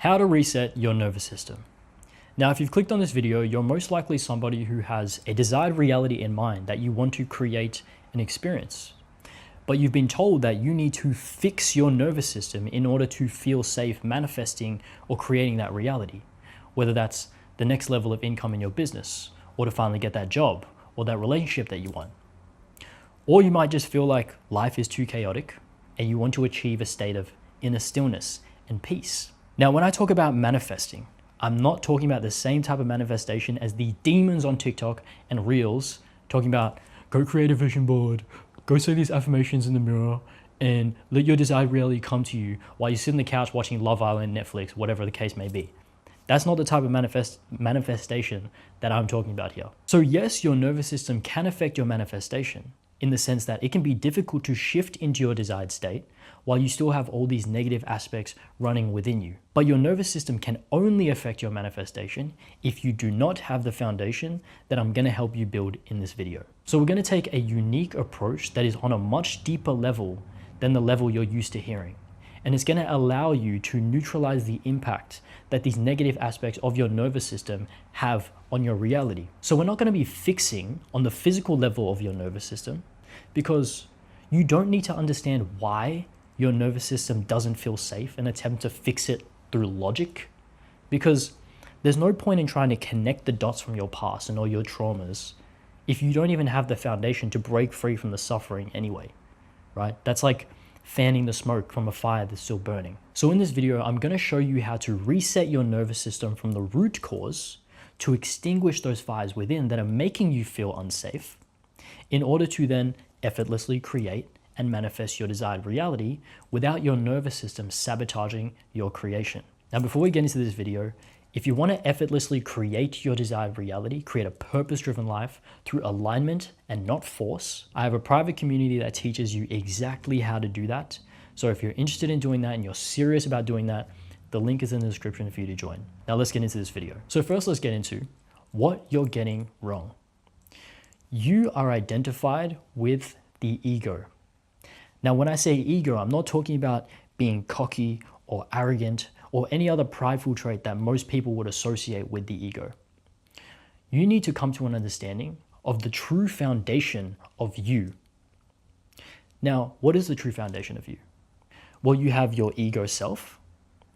How to reset your nervous system. Now, if you've clicked on this video, you're most likely somebody who has a desired reality in mind that you want to create and experience. But you've been told that you need to fix your nervous system in order to feel safe manifesting or creating that reality, whether that's the next level of income in your business, or to finally get that job, or that relationship that you want. Or you might just feel like life is too chaotic and you want to achieve a state of inner stillness and peace. Now, when I talk about manifesting, I'm not talking about the same type of manifestation as the demons on TikTok and Reels talking about go create a vision board, go say these affirmations in the mirror, and let your desired reality come to you while you sit on the couch watching Love Island, Netflix, whatever the case may be. That's not the type of manifestation that I'm talking about here. So yes, your nervous system can affect your manifestation in the sense that it can be difficult to shift into your desired state while you still have all these negative aspects running within you. But your nervous system can only affect your manifestation if you do not have the foundation that I'm gonna help you build in this video. So we're gonna take a unique approach that is on a much deeper level than the level you're used to hearing. And it's gonna allow you to neutralize the impact that these negative aspects of your nervous system have on your reality. So we're not gonna be fixing on the physical level of your nervous system, because you don't need to understand why your nervous system doesn't feel safe and attempt to fix it through logic, because there's no point in trying to connect the dots from your past and all your traumas if you don't even have the foundation to break free from the suffering anyway, right? That's like fanning the smoke from a fire that's still burning. So in this video, I'm going to show you how to reset your nervous system from the root cause to extinguish those fires within that are making you feel unsafe, in order to then effortlessly create and manifest your desired reality without your nervous system sabotaging your creation. Now, before we get into this video, if you want to effortlessly create your desired reality, create a purpose-driven life through alignment and not force, I have a private community that teaches you exactly how to do that. So if you're interested in doing that and you're serious about doing that, the link is in the description for you to join. Now let's get into this video. So first, let's get into what you're getting wrong. You are identified with the ego. Now, when I say ego, I'm not talking about being cocky or arrogant or any other prideful trait that most people would associate with the ego. You need to come to an understanding of the true foundation of you. Now, what is the true foundation of you? Well, you have your ego self,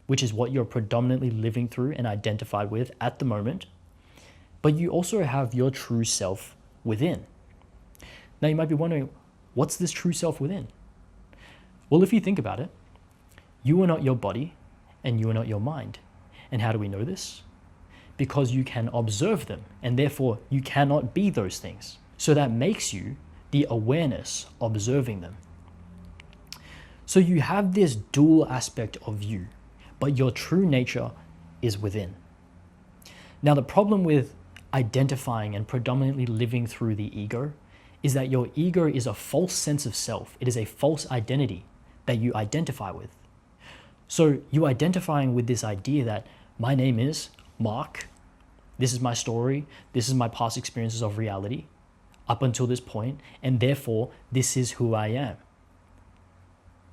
which is what you're predominantly living through and identified with at the moment. But you also have your true self within. Now, you might be wondering, what's this true self within? Well, if you think about it, you are not your body and you are not your mind. And how do we know this? Because you can observe them, and therefore you cannot be those things. So that makes you the awareness observing them. So you have this dual aspect of you, but your true nature is within. Now, the problem with identifying and predominantly living through the ego is that your ego is a false sense of self. It is a false identity that you identify with. So you identifying with this idea that my name is Mark, this is my story, this is my past experiences of reality up until this point, and therefore this is who I am.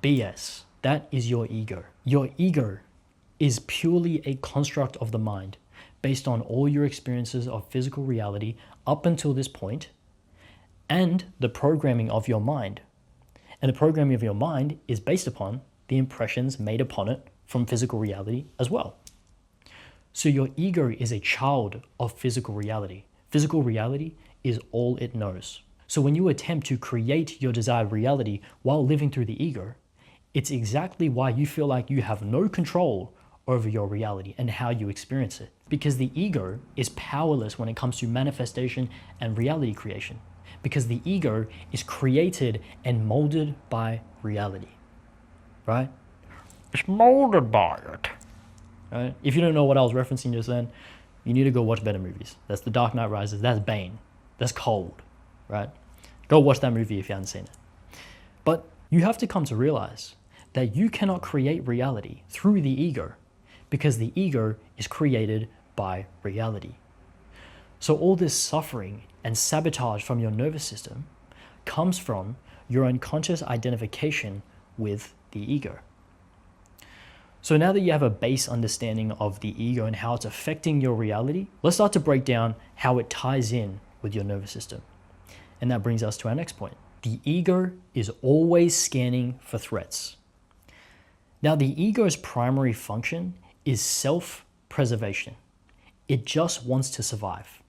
BS. That is your ego. Your ego is purely a construct of the mind based on all your experiences of physical reality up until this point, and the programming of your mind. And the programming of your mind is based upon the impressions made upon it from physical reality as well. So your ego is a child of physical reality. Physical reality is all it knows. So when you attempt to create your desired reality while living through the ego, it's exactly why you feel like you have no control over your reality and how you experience it. Because the ego is powerless when it comes to manifestation and reality creation. Because the ego is created and molded by reality, right? It's molded by it, right? If you don't know what I was referencing just then, you need to go watch better movies. That's The Dark Knight Rises, that's Bane, that's Cold, right? Go watch that movie if you haven't seen it. But you have to come to realize that you cannot create reality through the ego, because the ego is created by reality. So all this suffering and sabotage from your nervous system comes from your unconscious identification with the ego. So now that you have a base understanding of the ego and how it's affecting your reality, let's start to break down how it ties in with your nervous system. And that brings us to our next point. The ego is always scanning for threats. Now, the ego's primary function is self-preservation. It just wants to survive.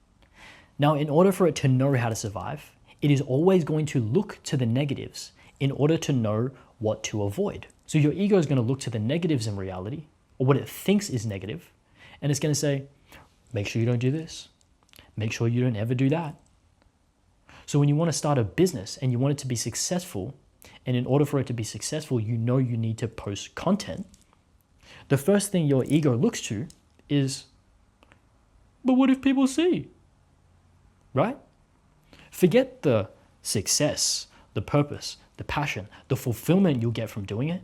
Now, in order for it to know how to survive, it is always going to look to the negatives in order to know what to avoid. So your ego is going to look to the negatives in reality, or what it thinks is negative, and it's going to say, make sure you don't do this. Make sure you don't ever do that. So when you want to start a business and you want it to be successful, and in order for it to be successful, you know you need to post content, the first thing your ego looks to is, but what if people see? Right? Forget the success, the purpose, the passion, the fulfillment you'll get from doing it.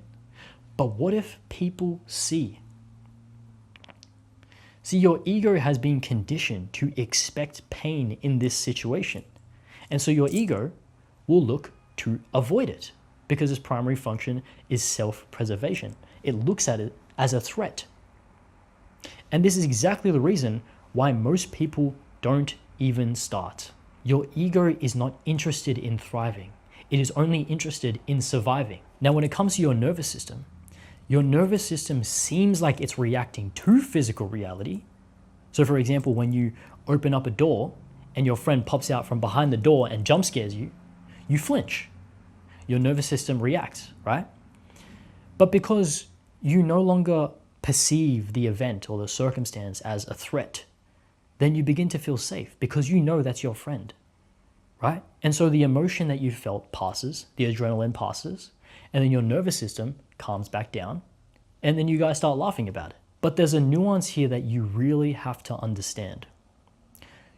But what if people see? See, your ego has been conditioned to expect pain in this situation. And so your ego will look to avoid it because its primary function is self-preservation. It looks at it as a threat. And this is exactly the reason why most people don't even start. Your ego is not interested in thriving. It is only interested in surviving. Now, when it comes to your nervous system seems like it's reacting to physical reality. So for example, when you open up a door and your friend pops out from behind the door and jump scares you, you flinch. Your nervous system reacts, right? But because you no longer perceive the event or the circumstance as a threat, then you begin to feel safe because you know that's your friend, right? And so the emotion that you felt passes, the adrenaline passes, and then your nervous system calms back down, and then you guys start laughing about it. But there's a nuance here that you really have to understand.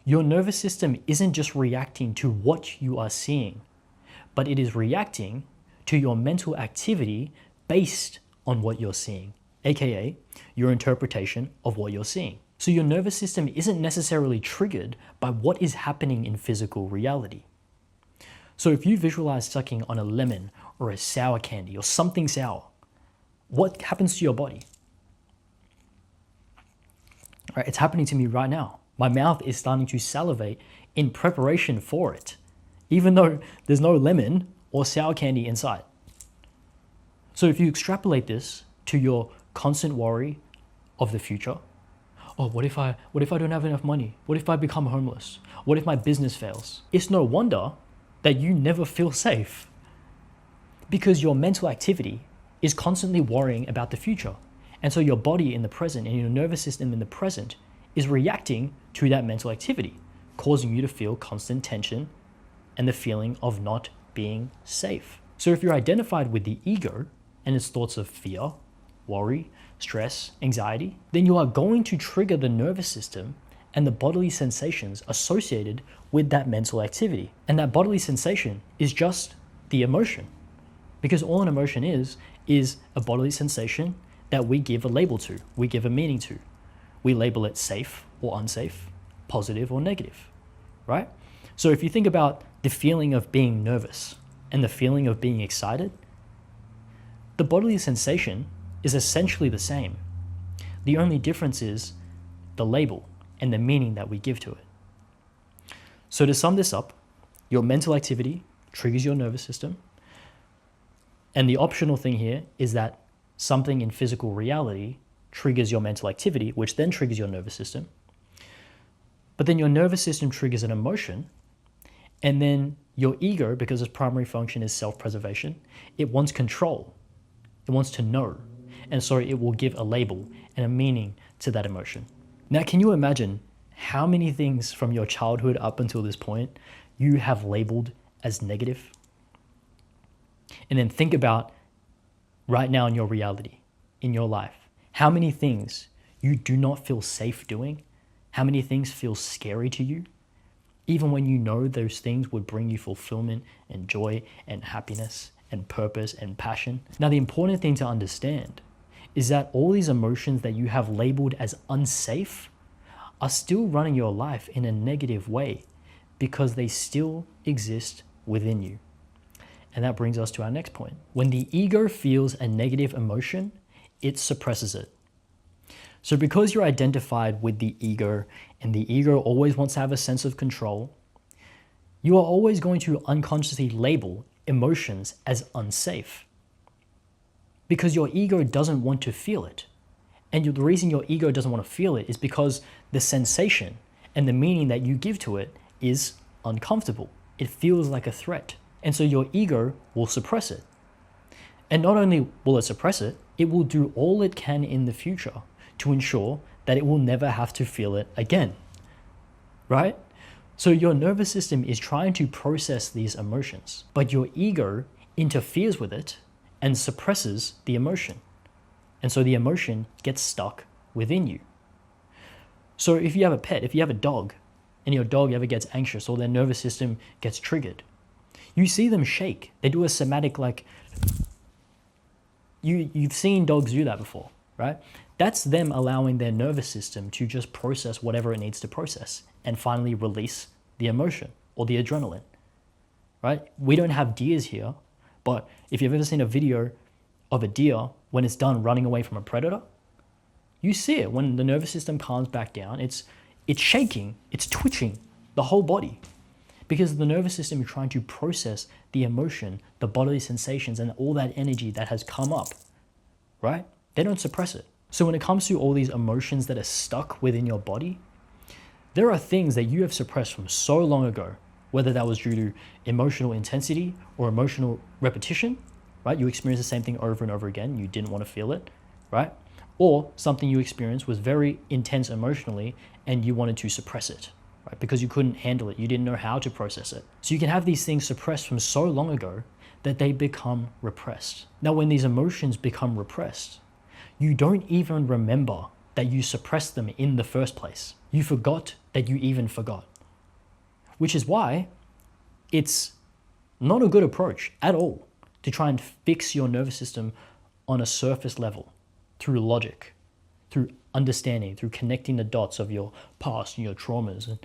Your nervous system isn't just reacting to what you are seeing, but it is reacting to your mental activity based on what you're seeing, aka your interpretation of what you're seeing. So your nervous system isn't necessarily triggered by what is happening in physical reality. So if you visualize sucking on a lemon or a sour candy or something sour, what happens to your body? All right, it's happening to me right now. My mouth is starting to salivate in preparation for it, even though there's no lemon or sour candy inside. So if you extrapolate this to your constant worry of the future, oh, what if I don't have enough money? What if I become homeless? What if my business fails? It's no wonder that you never feel safe because your mental activity is constantly worrying about the future. And so your body in the present and your nervous system in the present is reacting to that mental activity, causing you to feel constant tension and the feeling of not being safe. So if you're identified with the ego and its thoughts of fear, worry, stress, anxiety, then you are going to trigger the nervous system and the bodily sensations associated with that mental activity. And that bodily sensation is just the emotion. Because all an emotion is a bodily sensation that we give a label to, we give a meaning to. We label it safe or unsafe, positive or negative, right? So if you think about the feeling of being nervous and the feeling of being excited, the bodily sensation is essentially the same. The only difference is the label and the meaning that we give to it. So to sum this up, your mental activity triggers your nervous system. And the optional thing here is that something in physical reality triggers your mental activity, which then triggers your nervous system. But then your nervous system triggers an emotion, and then your ego, because its primary function is self-preservation, it wants control. It wants to know. And so it will give a label and a meaning to that emotion. Now, can you imagine how many things from your childhood up until this point you have labeled as negative? And then think about right now in your reality, in your life, how many things you do not feel safe doing, how many things feel scary to you, even when you know those things would bring you fulfillment and joy and happiness and purpose and passion. Now, the important thing to understand is that all these emotions that you have labeled as unsafe are still running your life in a negative way because they still exist within you. And that brings us to our next point. When the ego feels a negative emotion, it suppresses it. So because you're identified with the ego, and the ego always wants to have a sense of control, you are always going to unconsciously label emotions as unsafe. Because your ego doesn't want to feel it. And the reason your ego doesn't want to feel it is because the sensation and the meaning that you give to it is uncomfortable. It feels like a threat. And so your ego will suppress it. And not only will it suppress it, it will do all it can in the future to ensure that it will never have to feel it again, right? So your nervous system is trying to process these emotions, but your ego interferes with it and suppresses the emotion. And so the emotion gets stuck within you. So if you have a pet, if you have a dog, and your dog ever gets anxious or their nervous system gets triggered, you see them shake. They do a somatic, like, you've seen dogs do that before, right? That's them allowing their nervous system to just process whatever it needs to process and finally release the emotion or the adrenaline, right? We don't have deers here, but if you've ever seen a video of a deer when it's done running away from a predator, you see it when the nervous system calms back down. It's shaking, it's twitching the whole body because the nervous system is trying to process the emotion, the bodily sensations, and all that energy that has come up, right? They don't suppress it. So when it comes to all these emotions that are stuck within your body, there are things that you have suppressed from so long ago, whether that was due to emotional intensity or emotional repetition, right? You experienced the same thing over and over again. You didn't want to feel it, right? Or something you experienced was very intense emotionally and you wanted to suppress it, right? Because you couldn't handle it. You didn't know how to process it. So you can have these things suppressed from so long ago that they become repressed. Now, when these emotions become repressed, you don't even remember that you suppressed them in the first place. You forgot that you even forgot. Which is why it's not a good approach at all to try and fix your nervous system on a surface level through logic, through understanding, through connecting the dots of your past and your traumas and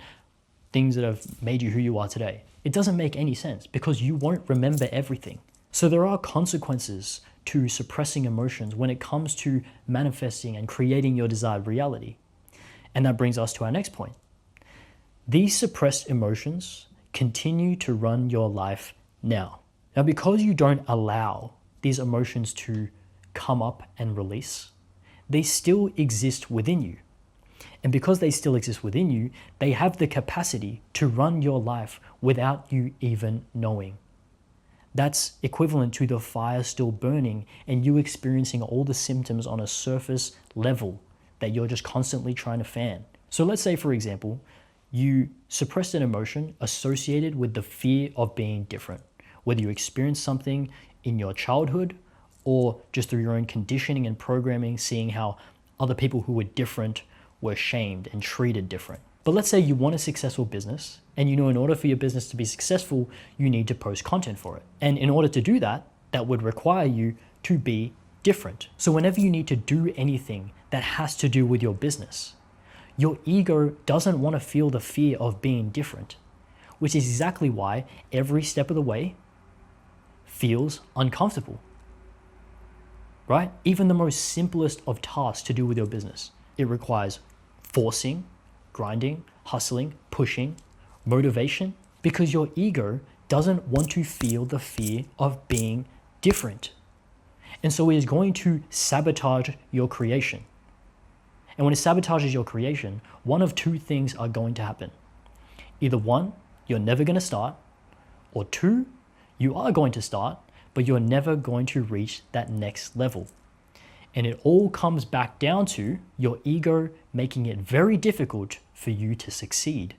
things that have made you who you are today. It doesn't make any sense because you won't remember everything. So there are consequences to suppressing emotions when it comes to manifesting and creating your desired reality. And that brings us to our next point. These suppressed emotions continue to run your life now. Now, because you don't allow these emotions to come up and release, they still exist within you. And because they still exist within you, they have the capacity to run your life without you even knowing. That's equivalent to the fire still burning and you experiencing all the symptoms on a surface level that you're just constantly trying to fan. So let's say, for example, you suppressed an emotion associated with the fear of being different, whether you experienced something in your childhood or just through your own conditioning and programming, seeing how other people who were different were shamed and treated different. But let's say you want a successful business and you know in order for your business to be successful, you need to post content for it. And in order to do that, that would require you to be different. So whenever you need to do anything that has to do with your business, your ego doesn't want to feel the fear of being different, which is exactly why every step of the way feels uncomfortable, right? Even the most simplest of tasks to do with your business, it requires forcing, grinding, hustling, pushing, motivation, because your ego doesn't want to feel the fear of being different. And so it is going to sabotage your creation. And when it sabotages your creation, one of two things are going to happen. Either one, you're never going to start, or two, you are going to start, but you're never going to reach that next level. And it all comes back down to your ego making it very difficult for you to succeed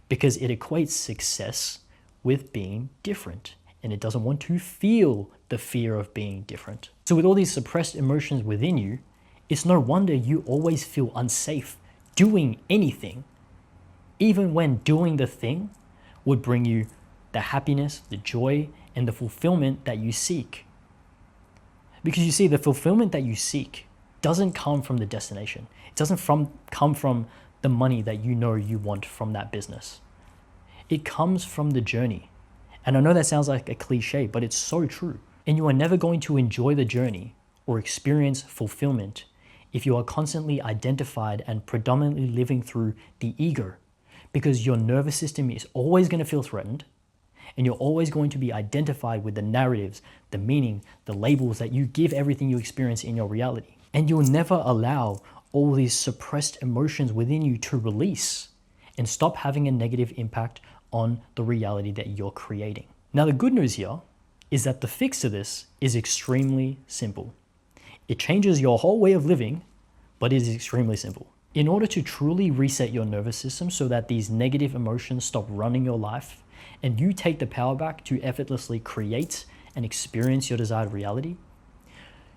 because it equates success with being different and it doesn't want to feel the fear of being different. So with all these suppressed emotions within you, it's no wonder you always feel unsafe doing anything, even when doing the thing would bring you the happiness, the joy, and the fulfillment that you seek. Because you see, the fulfillment that you seek doesn't come from the destination. It doesn't come from the money that you know you want from that business. It comes from the journey. And I know that sounds like a cliche, but it's so true. And you are never going to enjoy the journey or experience fulfillment if you are constantly identified and predominantly living through the ego, because your nervous system is always going to feel threatened and you're always going to be identified with the narratives, the meaning, the labels that you give everything you experience in your reality. And you'll never allow all these suppressed emotions within you to release and stop having a negative impact on the reality that you're creating. Now, the good news here is that the fix to this is extremely simple. It changes your whole way of living, but it is extremely simple. In order to truly reset your nervous system so that these negative emotions stop running your life and you take the power back to effortlessly create and experience your desired reality,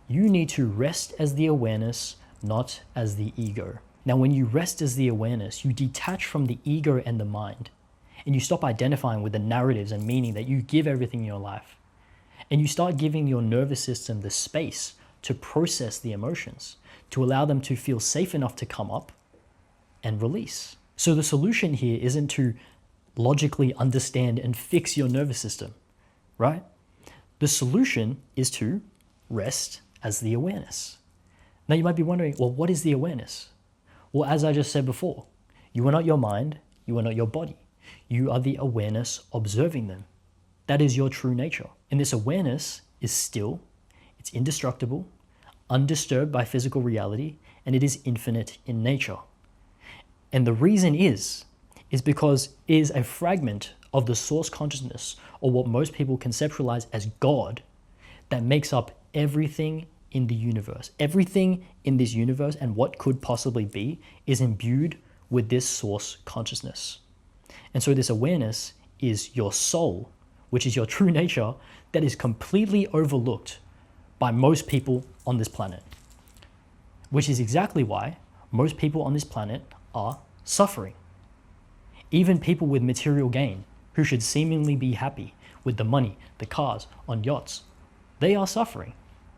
you need to rest as the awareness, not as the ego. Now, when you rest as the awareness, you detach from the ego and the mind, and you stop identifying with the narratives and meaning that you give everything in your life. And you start giving your nervous system the space to process the emotions, to allow them to feel safe enough to come up and release. So the solution here isn't to logically understand and fix your nervous system, right? The solution is to rest as the awareness. Now you might be wondering, well, what is the awareness? Well, as I just said before, you are not your mind, you are not your body. You are the awareness observing them. That is your true nature. And this awareness is still, it's indestructible, undisturbed by physical reality, and it is infinite in nature. And the reason is because it is a fragment of the source consciousness, or what most people conceptualize as God, that makes up everything in the universe. Everything in this universe and what could possibly be is imbued with this source consciousness. And so this awareness is your soul, which is your true nature, that is completely overlooked by most people on this planet. Which is exactly why most people on this planet are suffering. Even people with material gain, who should seemingly be happy with the money, the cars, on yachts, they are suffering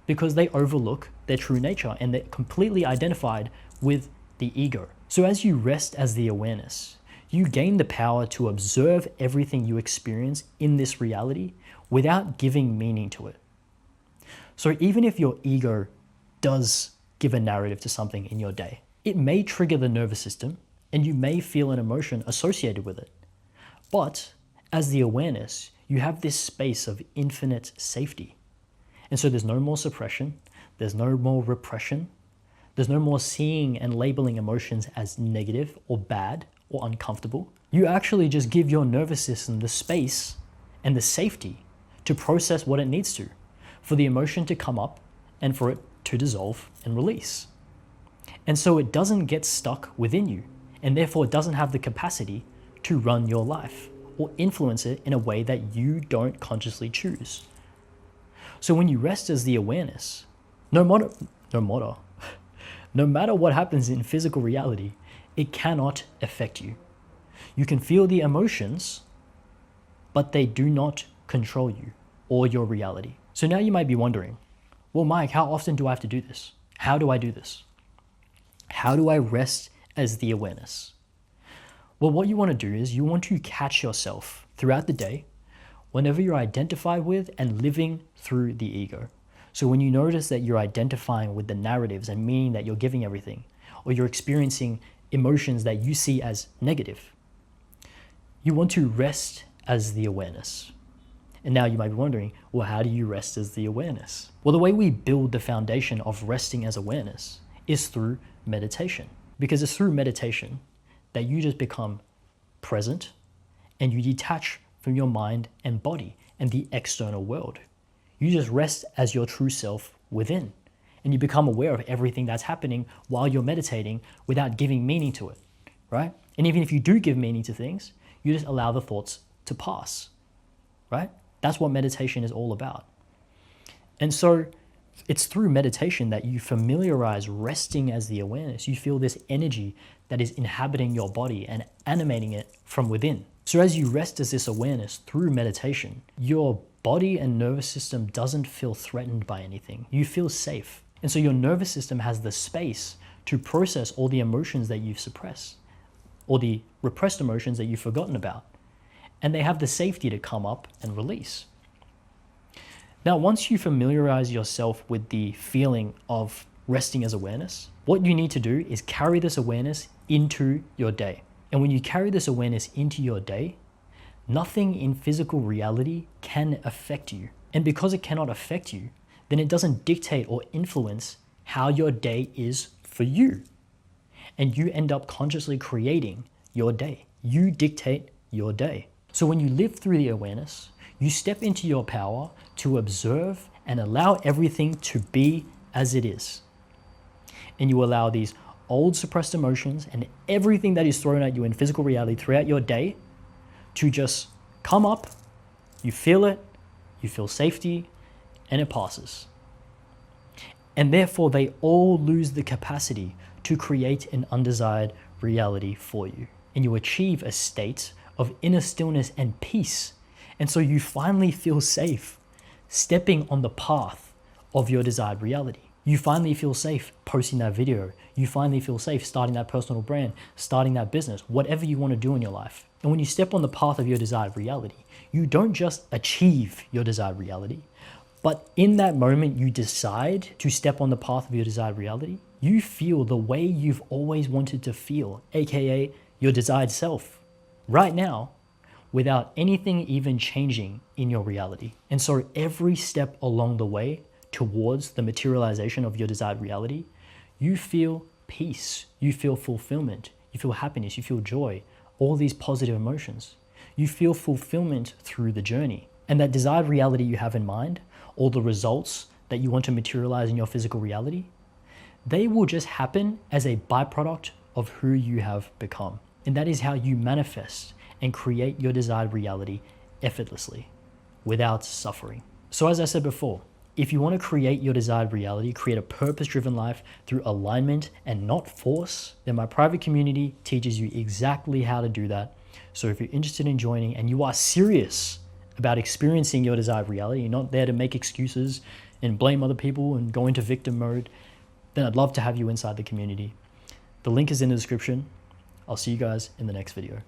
because they overlook their true nature and they're completely identified with the ego. So as you rest as the awareness, you gain the power to observe everything you experience in this reality without giving meaning to it. So even if your ego does give a narrative to something in your day, it may trigger the nervous system and you may feel an emotion associated with it. But as the awareness, you have this space of infinite safety. And so there's no more suppression, there's no more repression, there's no more seeing and labeling emotions as negative or bad or uncomfortable. You actually just give your nervous system the space and the safety to process what it needs to, for the emotion to come up and for it to dissolve and release. And so it doesn't get stuck within you, and therefore it doesn't have the capacity to run your life or influence it in a way that you don't consciously choose. So when you rest as the awareness, no matter what happens in physical reality, it cannot affect you. You can feel the emotions, but they do not control you or your reality. So now you might be wondering, well, Mike, how often do I have to do this? How do I do this? How do I rest as the awareness? Well, what you want to do is you want to catch yourself throughout the day whenever you're identified with and living through the ego. So when you notice that you're identifying with the narratives and meaning that you're giving everything, or you're experiencing emotions that you see as negative, you want to rest as the awareness. And now you might be wondering, well, how do you rest as the awareness? Well, the way we build the foundation of resting as awareness is through meditation. Because it's through meditation that you just become present and you detach from your mind and body and the external world. You just rest as your true self within, and you become aware of everything that's happening while you're meditating without giving meaning to it, right? And even if you do give meaning to things, you just allow the thoughts to pass, right? That's what meditation is all about. And so it's through meditation that you familiarize resting as the awareness. You feel this energy that is inhabiting your body and animating it from within. So as you rest as this awareness through meditation, your body and nervous system doesn't feel threatened by anything. You feel safe. And so your nervous system has the space to process all the emotions that you've suppressed, or the repressed emotions that you've forgotten about. And they have the safety to come up and release. Now, once you familiarize yourself with the feeling of resting as awareness, what you need to do is carry this awareness into your day. And when you carry this awareness into your day, nothing in physical reality can affect you. And because it cannot affect you, then it doesn't dictate or influence how your day is for you. And you end up consciously creating your day. You dictate your day. So when you live through the awareness, you step into your power to observe and allow everything to be as it is. And you allow these old suppressed emotions and everything that is thrown at you in physical reality throughout your day to just come up, you feel safety, and it passes. And therefore, they all lose the capacity to create an undesired reality for you. And you achieve a state of inner stillness and peace. And so you finally feel safe stepping on the path of your desired reality. You finally feel safe posting that video. You finally feel safe starting that personal brand, starting that business, whatever you want to do in your life. And when you step on the path of your desired reality, you don't just achieve your desired reality, but in that moment you decide to step on the path of your desired reality, you feel the way you've always wanted to feel, aka your desired self, right now, without anything even changing in your reality. And so every step along the way towards the materialization of your desired reality, you feel peace, you feel fulfillment, you feel happiness, you feel joy, all these positive emotions. You feel fulfillment through the journey. And that desired reality you have in mind, all the results that you want to materialize in your physical reality, they will just happen as a byproduct of who you have become. And that is how you manifest and create your desired reality effortlessly, without suffering. So as I said before, if you want to create your desired reality, create a purpose-driven life through alignment and not force, then my private community teaches you exactly how to do that. So if you're interested in joining and you are serious about experiencing your desired reality, you're not there to make excuses and blame other people and go into victim mode, then I'd love to have you inside the community. The link is in the description. I'll see you guys in the next video.